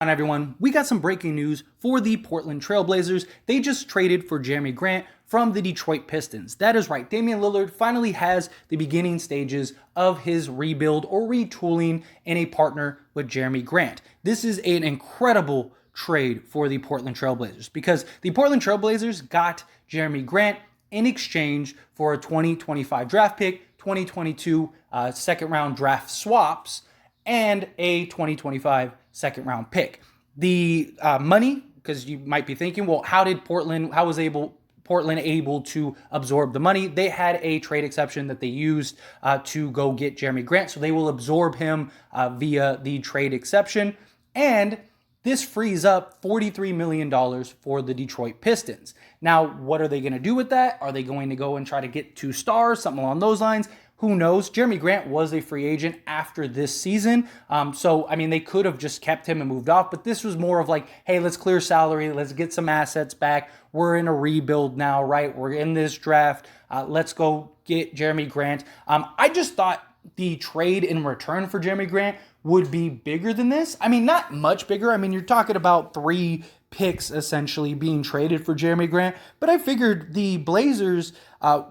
On everyone, we got some breaking news for the Portland Trailblazers. They just traded for Jerami Grant from the Detroit Pistons. That is right, Damien Lillard finally has the beginning stages of his rebuild or retooling in a partner with Jerami Grant. This is an incredible trade for the Portland Trailblazers because the Portland Trailblazers got Jerami Grant in exchange for a 2025 draft pick, 2022 second round draft swaps, and a 2025 second round pick. The money, because you might be thinking, well, how was Portland able to absorb the money? They had a trade exception that they used to go get Jerami Grant, so they will absorb him via the trade exception, and this frees up $43 million for the Detroit Pistons. Now, what are they going to do with that? Are they going to go and try to get 2 stars, something along those lines? Who knows? Jerami Grant was a free agent after this season. So, I mean, they could have just kept him and moved off, but this was more of like, hey, let's clear salary. Let's get some assets back. We're in a rebuild now, right? We're in this draft. Let's go get Jerami Grant. I just thought the trade in return for Jerami Grant would be bigger than this. I mean, not much bigger. I mean, you're talking about 3 picks essentially being traded for Jerami Grant, but I figured the Blazers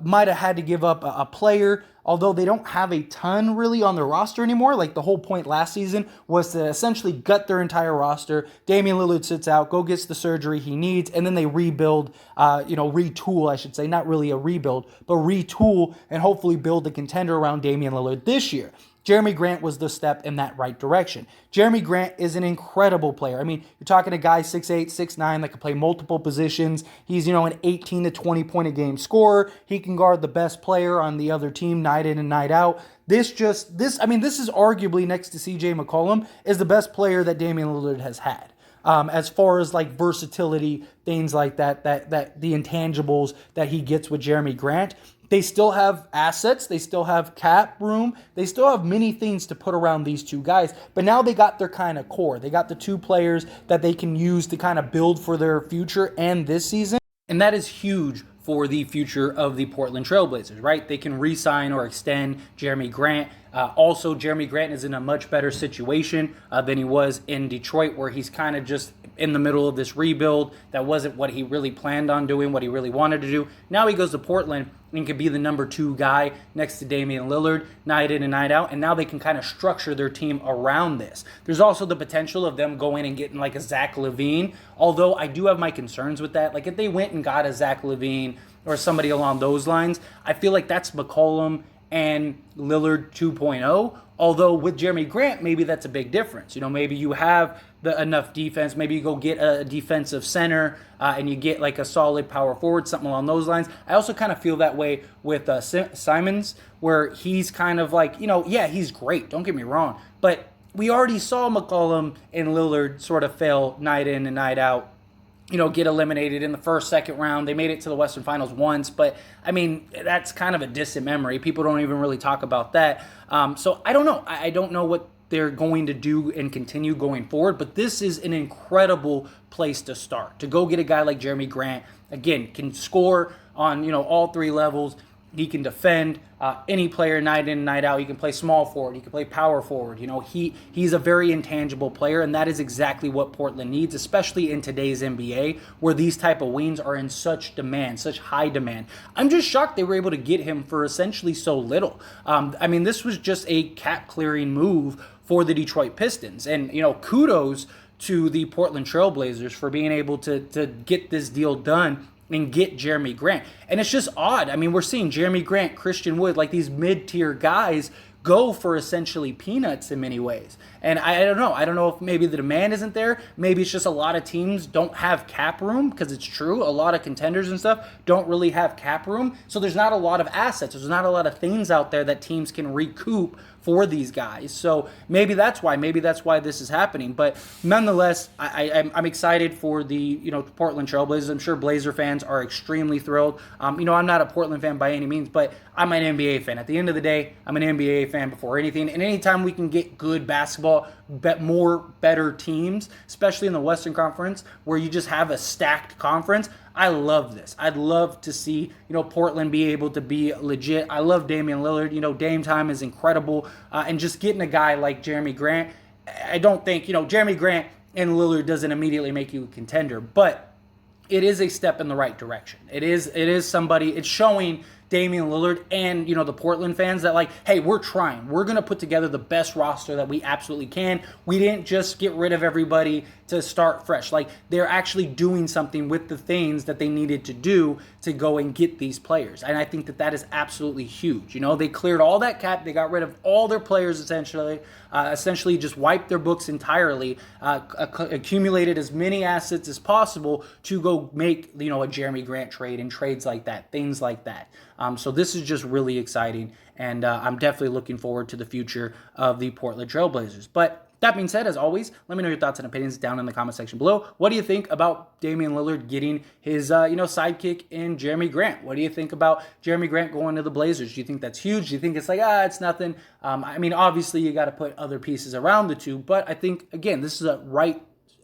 might have had to give up a player, although they don't have a ton really on their roster anymore. Like the whole point last season was to essentially gut their entire roster. Damien Lillard sits out, gets the surgery he needs, and then they rebuild, retool, I should say, not really a rebuild, but retool and hopefully build a contender around Damien Lillard this year. Jerami Grant was the step in that right direction. Jerami Grant is an incredible player. I mean, you're talking a guy 6'8", 6'9", that can play multiple positions. He's, an 18 to 20 point a game scorer. He can guard the best player on the other team night in and night out. This is arguably next to CJ McCollum is the best player that Damien Lillard has had. As far as like versatility, things like that the intangibles that he gets with Jerami Grant. They still have assets. They still have cap room. They still have many things to put around these 2 guys. But now they got their kind of core. They got the 2 players that they can use to kind of build for their future and this season. And that is huge for the future of the Portland Trailblazers, right? They can re-sign or extend Jerami Grant. Also, Jerami Grant is in a much better situation than he was in Detroit, where he's kind of just in the middle of this rebuild. That wasn't what he really planned on doing, what he really wanted to do. Now he goes to Portland and can be the number 2 guy next to Damien Lillard night in and night out, and now they can kind of structure their team around this. There's also the potential of them going and getting like a Zach LaVine, although I do have my concerns with that. Like if they went and got a Zach LaVine or somebody along those lines, I feel like that's McCollum and Lillard 2.0. Although with Jerami Grant, maybe that's a big difference. Maybe you have enough defense. Maybe you go get a defensive center and you get like a solid power forward, something along those lines. I also kind of feel that way with Simons, where he's kind of like, he's great. Don't get me wrong. But we already saw McCollum and Lillard sort of fail night in and night out. Get eliminated in the first, second round. They made it to the Western Finals once, but I mean, that's kind of a distant memory. People don't even really talk about that. So I don't know. I don't know what they're going to do and continue going forward, but this is an incredible place to start. To go get a guy like Jerami Grant, again, can score on, all 3 levels. He can defend any player night in and night out. He can play small forward. He can play power forward. He's a very intangible player, and that is exactly what Portland needs, especially in today's NBA, where these type of wings are in such demand, such high demand. I'm just shocked they were able to get him for essentially so little. This was just a cap-clearing move for the Detroit Pistons, and kudos to the Portland Trailblazers for being able to get this deal done and get Jerami Grant. And it's just odd. We're seeing Jerami Grant, Christian Wood, like these mid-tier guys go for essentially peanuts in many ways. And I don't know. I don't know if maybe the demand isn't there. Maybe it's just a lot of teams don't have cap room, because it's true. A lot of contenders and stuff don't really have cap room. So there's not a lot of assets. There's not a lot of things out there that teams can recoup for these guys. So maybe that's why. Maybe that's why this is happening. But nonetheless, I'm excited for the Portland Trailblazers. I'm sure Blazer fans are extremely thrilled. I'm not a Portland fan by any means, but I'm an NBA fan. At the end of the day, I'm an NBA fan before anything. And anytime we can get good basketball, better teams, especially in the Western Conference, where you just have a stacked conference, I love this. I'd love to see, Portland be able to be legit. I love Damian Lillard. Dame time is incredible. And just getting a guy like Jerami Grant, I don't think, Jerami Grant and Lillard doesn't immediately make you a contender, but it is a step in the right direction. It is somebody, it's showing Damien Lillard and, the Portland fans that, like, hey, we're trying. We're going to put together the best roster that we absolutely can. We didn't just get rid of everybody to start fresh. Like, they're actually doing something with the things that they needed to do to go and get these players. And I think that is absolutely huge. They cleared all that cap. They got rid of all their players, essentially just wiped their books entirely, accumulated as many assets as possible to go make, a Jerami Grant trade and trades like that, things like that. So this is just really exciting, and I'm definitely looking forward to the future of the Portland Trailblazers. But that being said, as always, let me know your thoughts and opinions down in the comment section below. What do you think about Damien Lillard getting his, sidekick in Jerami Grant? What do you think about Jerami Grant going to the Blazers? Do you think that's huge? Do you think it's like, it's nothing? Obviously, you got to put other pieces around the two, but I think, again, this is a right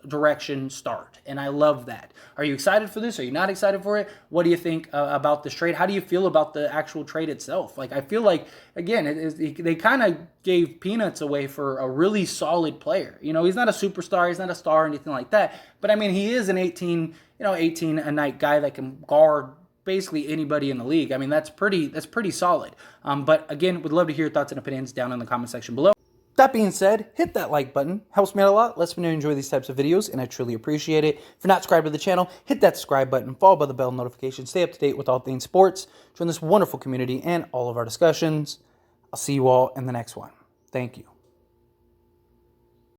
direction start, and I love that. Are you excited for this? Are you not excited for it? What do you think about this trade? How do you feel about the actual trade itself? Like, I feel like, again, they kind of gave peanuts away for a really solid player. He's not a superstar, he's not a star or anything like that, but he is an 18 a night guy that can guard basically anybody in the league. That's pretty solid. But again, would love to hear your thoughts and opinions down in the comment section below. That being said, hit that like button. Helps me out a lot. Lets me know you enjoy these types of videos, and I truly appreciate it. If you're not subscribed to the channel, hit that subscribe button, followed by the bell notification. Stay up to date with all things sports. Join this wonderful community and all of our discussions. I'll see you all in the next one. Thank you.